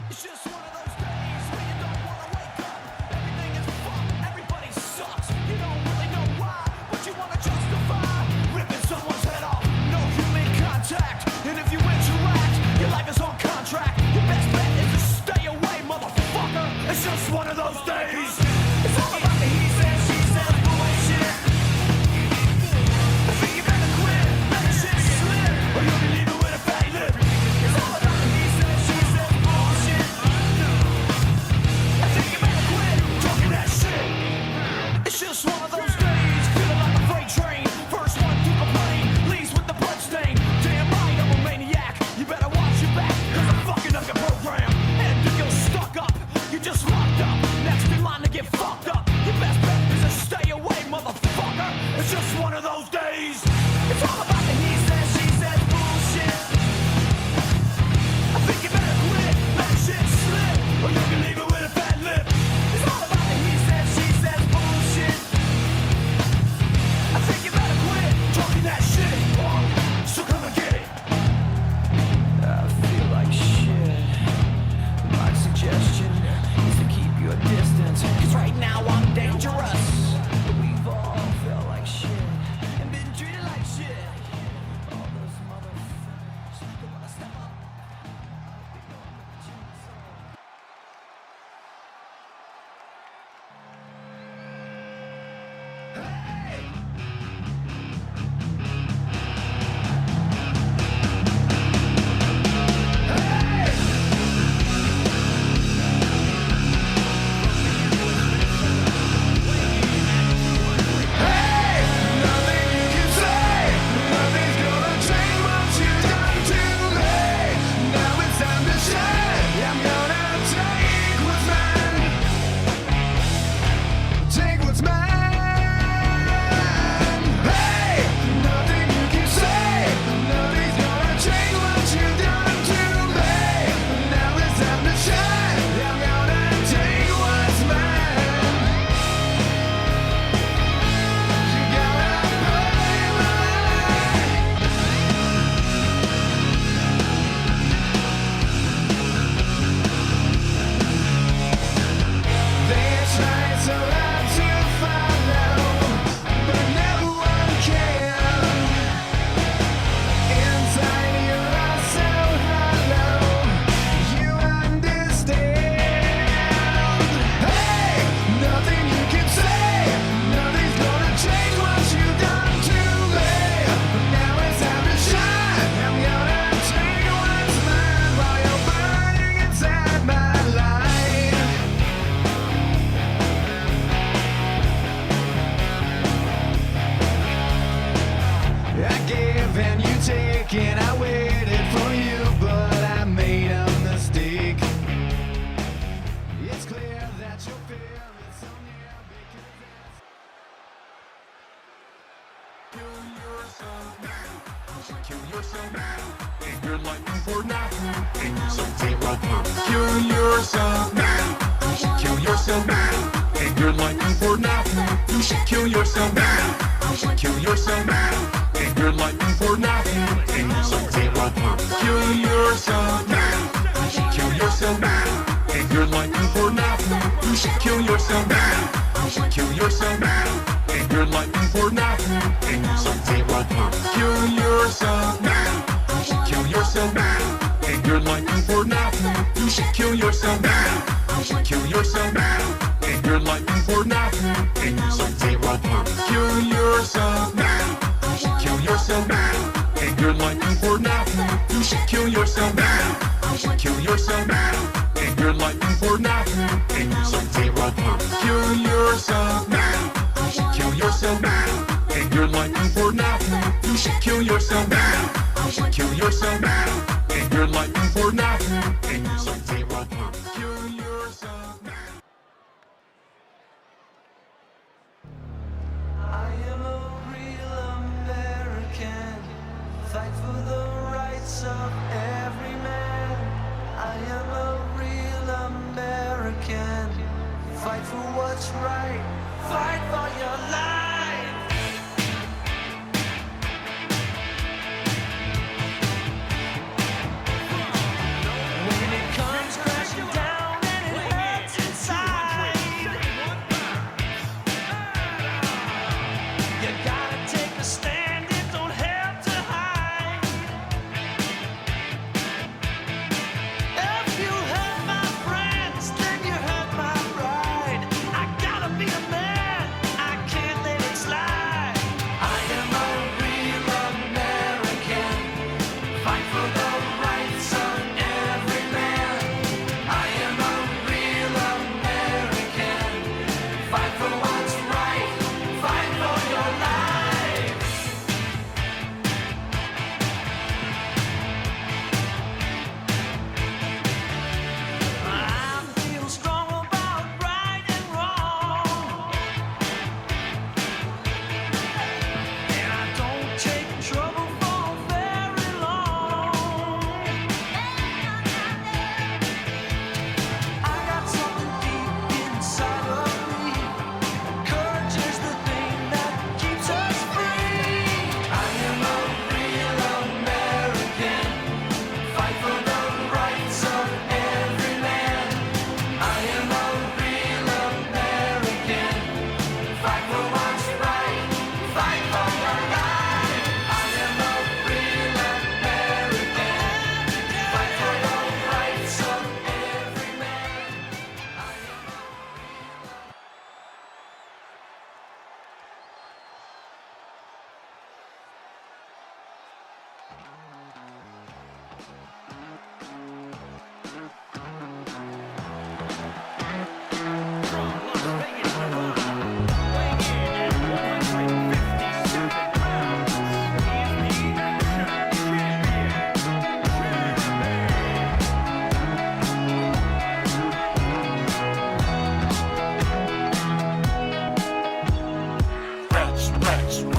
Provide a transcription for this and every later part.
It's just one of those days when you don't wanna wake up. Everything is fucked, everybody sucks. You don't really know why, but you wanna justify ripping someone's head off. No human contact, and if you interact, your life is on contract. Your best bet is to stay away, motherfucker. It's just one of those days. It's all about the he says, she says bullshit. I think you better quit, let the shit slip, or you'll be leaving with a fat lip. It's all about the he says, she says bullshit. I think you better quit talking that shit. It's just one of those days, feeling like a freight train. First one to complain, leaves with the bloodstain. Damn right, I'm a maniac. You better watch your back, cause I'm fucking up your program. And if you're stuck up, you just locked up. Next in line to get fucked up. Your best bet is to stay away, motherfucker. It's just one of those days. It's all about the he says, she says bullshit. I think you better quit, let the shit slip, or you can leave it with a fat lip. It's all about the he says, she says bullshit. I think you better quit talking that shit. So come and get it. I feel like shit. My suggestion is to keep your distance, cause right now I'm dangerous. We've all felt like shit and been treated like shit. All those motherfuckers don't wanna step up. Nothing you can say, nothing's gonna change what you've done to me. Now it's time to shine. I'm gonna take what's mine. Take what's mine. Hey, nothing you can say, nothing's gonna change what you've done to me. Now it's time to shine. I'm gonna take what's mine. You gotta pay mine. They try so hard to follow, but no one can. Inside you are so hollow, you understand. Hey, nothing you can say, nothing's gonna change what you've done to me. Now it's time to shine. I'm gonna take what's mine while you're burning inside my life. I gave and you take, and I waited for you, but I made a mistake. It's clear that your fear is so near because Kill yourself now. And you're looking for nothing. And you should take right now. Kill yourself now. You should kill yourself now. And you're looking for nothing. You should kill yourself now. You should kill yourself now. And you're looking for nothing. And you should take right now. Kill yourself now. You should kill yourself now. And you're looking for nothing. You should kill yourself now. You should kill yourself now. And you're looking for nothing. And you should take right now. Kill yourself now. You should kill yourself now. And you're looking for nothing. You should kill yourself now. You should kill yourself now. And you're looking for nothing. And you should take right now. Kill yourself now. You should kill yourself now. And you're looking for nothing. You should kill yourself now. You should kill yourself now. And you're looking for nothing. And you should take right now. Kill yourself now. You should kill yourself now. And you're looking for nothing. You should kill yourself now. You should kill yourself now. And you're looking for nothing. And you should take right now. Kill yourself now. I am a real American. Fight for the rights of every man. I am a real American. Fight for what's right. Fight for your life. When it comes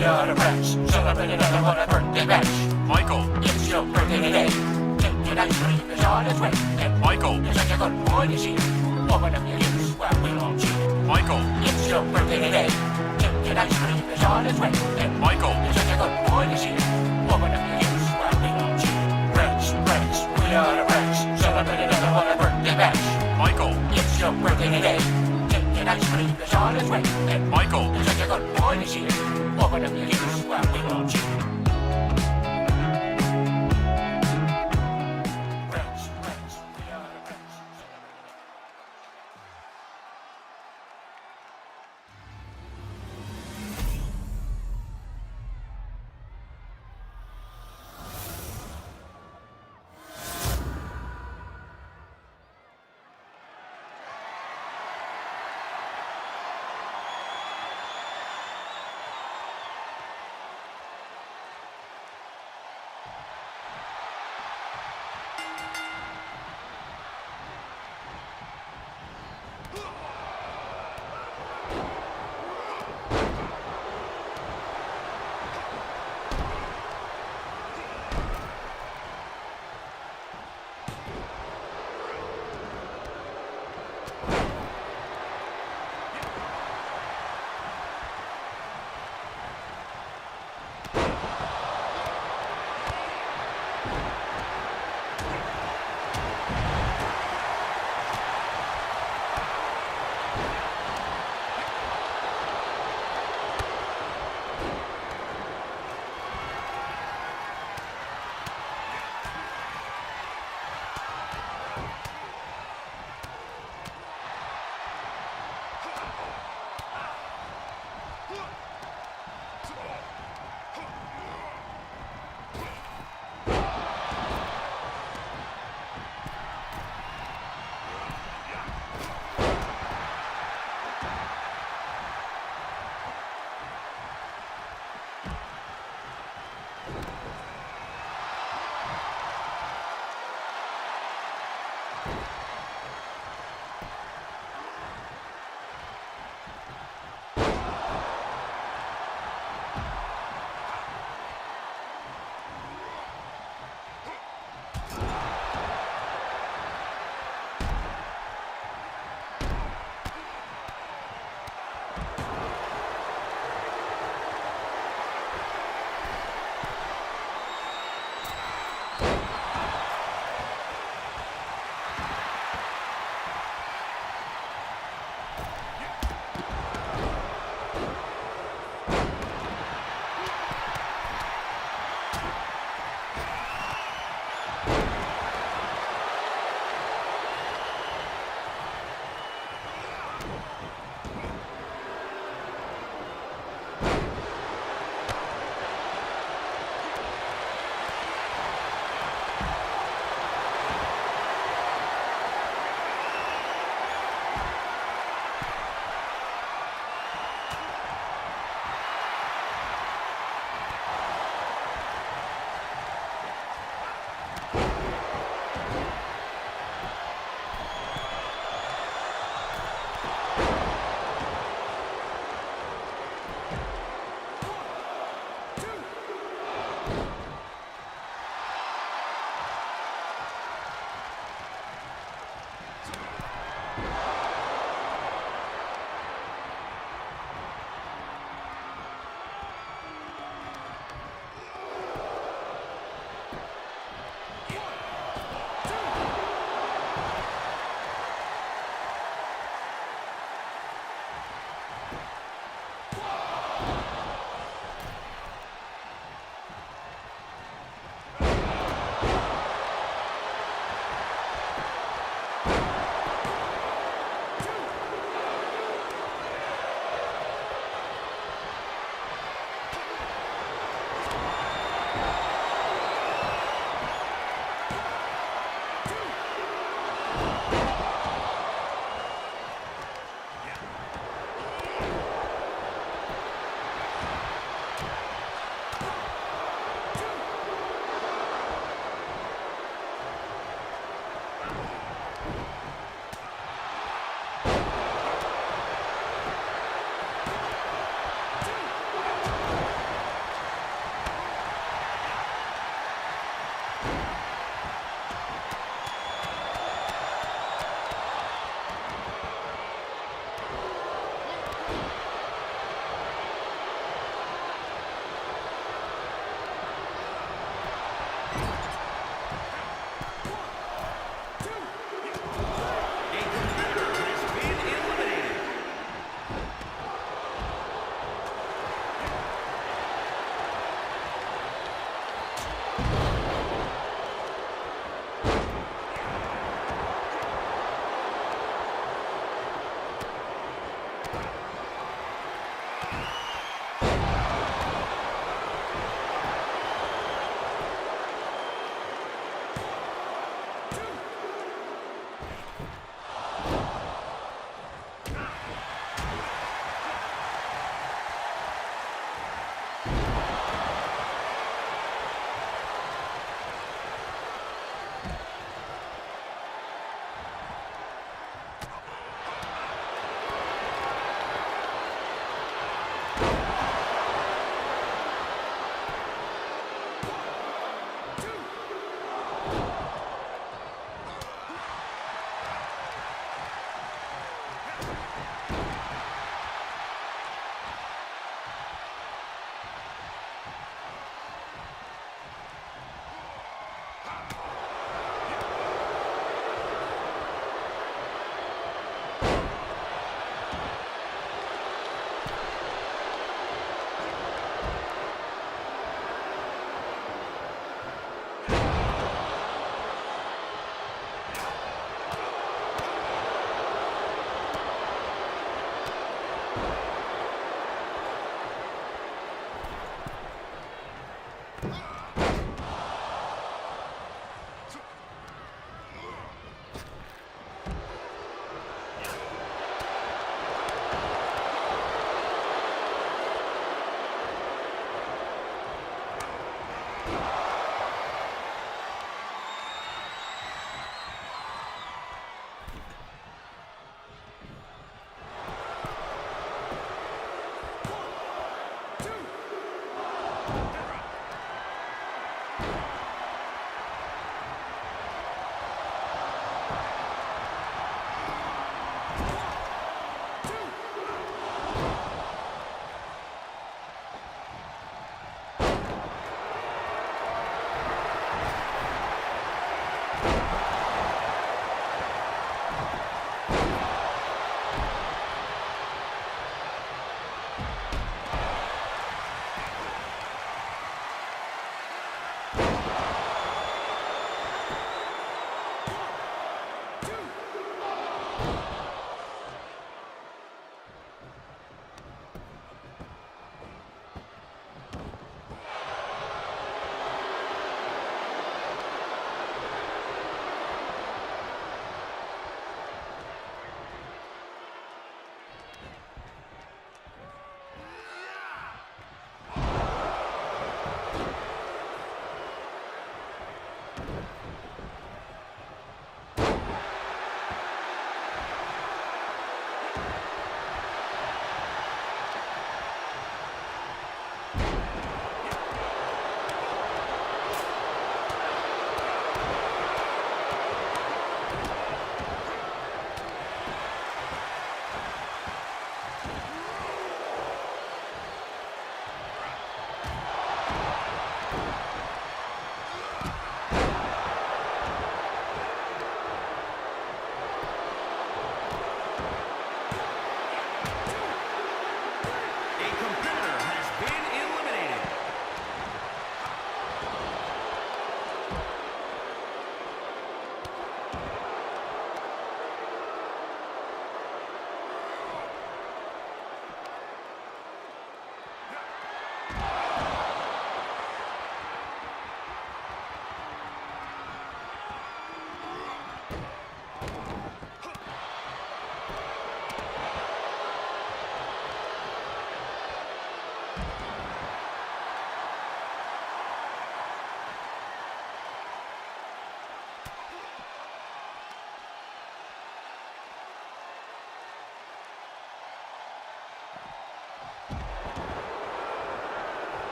We are the French, celebrating another birthday bash. Michael, It's your birthday today. Taking ice cream is on its way. And Michael, you're such a good boy this year. Open up your ears while we all cheer. Michael, It's your birthday today. Taking ice cream is on its way. And Michael, you're such a good boy this year. Open up your ears while we all cheer. French, French, we are the French, celebrating another birthday bash. Michael, It's your birthday today. Taking ice cream is on its way. And Michael, you're such a good boy this year. Open up your ears while we all cheer. French, French, we are the French.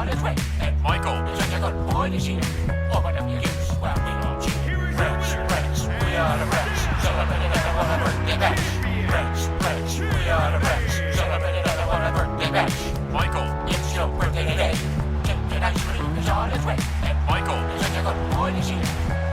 on his way. And Michael, it's such a good boy this year. Open up your ears while we all cheer. Rex, Rex, we are the Rex. Celebrate another one of birthday bash. Rex, Rex, we are the Rex. Celebrate another one of birthday bash. Michael, It's your birthday today. Get an ice cream is on its way. And Michael, it's such a good boy this year.